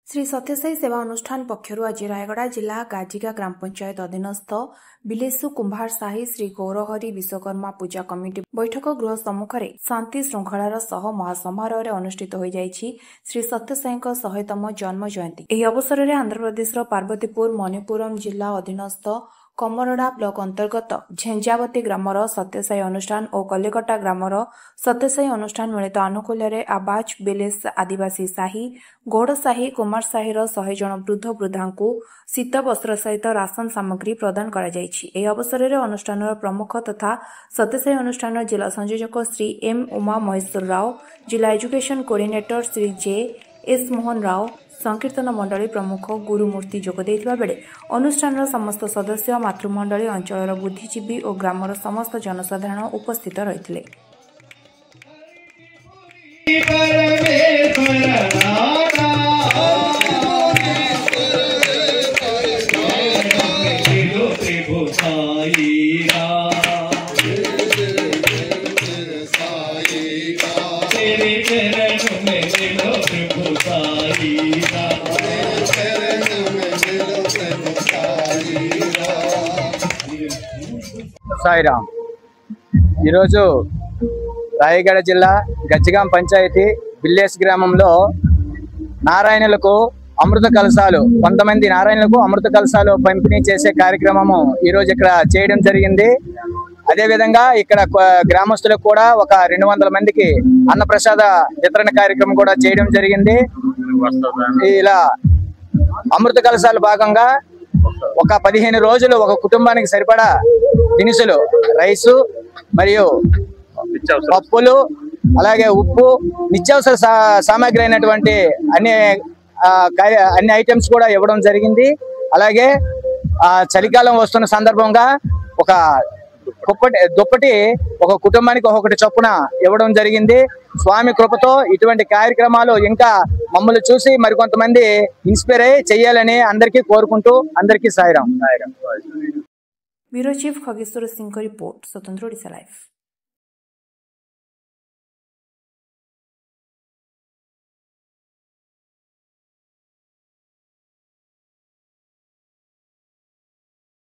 श्री सत्यसाई सेवा अनुष्ठान पक्षर आज रायगड़ा जिला गाजिका ग्राम पंचायत अधीनस्थ बिलेसु कुंभार साही श्री गौरहरि विश्वकर्मा पूजा कमिटी बैठक गृह सम्मुखें शांति श्रृंखलार सह महासमारोह अनुष्ठित हो जाइछि। श्री सत्यसाई 100तम जन्म जयंती एही अवसर में आंध्रप्रदेश पार्वतीपुर मणिपुरम जिला अधीनस्थ कमरडा ब्लॉक अंतर्गत झेंजावती ग्रामर सत्यसाई अनुष्ठान और कलिकटा ग्रामर सत्यसाई अनुष्ठान मिलित आनुकूल्य आबाज बेलेस आदिवासी साही गौड़ साही कुमार साही 100 जन वृद्ध वृद्धा शीत वस्त्र सहित राशन सामग्री प्रदान कर अवसर में अनुष्ठान प्रमुख तथा सत्यसाई अनुष्ठान जिला संयोजक श्री एम उमा महेश्वर राव, जिला एजुकेशन कोऑर्डिनेटर श्री जे एस मोहन राव, संकीर्तन मंडली प्रमुख गुरुमूर्ति जोगदेइथिबा बेले अनुष्ठान समस्त सदस्य मातृमंडली अंचल बुद्धिजीवी और ग्रामर समस्त जनसाधारण उपस्थित रहिथिले। సాయిరామ్ ఈరోజు రాయగడ జిల్లా గచ్చిగాం పంచాయతీ బిల్లేస్ గ్రామంలో నారాయణులకు అమృత కలశాలు కొంతమంది నారాయణులకు అమృత కలశాలు పంపిణీ చేసే కార్యక్రమము ఈరోజు ఇక్కడ చేయడం జరిగింది। అదేవిధంగా ఇక్కడ గ్రామస్తులకు కూడా ఒక 200 మందికి అన్నప్రసాద వితరణ కార్యక్రమం కూడా చేయడం జరిగింది। ఇలా అమృత కలశాల భాగంగా ఒక 15 రోజులు ఒక కుటుంబానికి సరిపడా దినుసులు రైసు మరియు పప్పులు అలాగే ఉప్పు నిత్యావసర సామాగ్రి అయినటువంటి అన్ని ఐటమ్స్ కూడా ఇవ్వడం జరిగింది। అలాగే చలికాలం వస్తున్న సందర్భంగా ఒక దుప్పటి ఒక కుటుంబానికి ఒక్కొక్కటి చొప్పున ఇవ్వడం జరిగింది। స్వామి కృపతో ఇటువంటి కార్యక్రమాలు ఇంకా మమ్మల్ని చూసి మరికొంతమంది ఇన్స్పైర్ అయ్యి చేయాలని అందరికీ కోరుకుంటూ అందరికీ Sairam. Bureau chief Khageshwar Singh report, स्वतंत्र ओडिशा लाइव।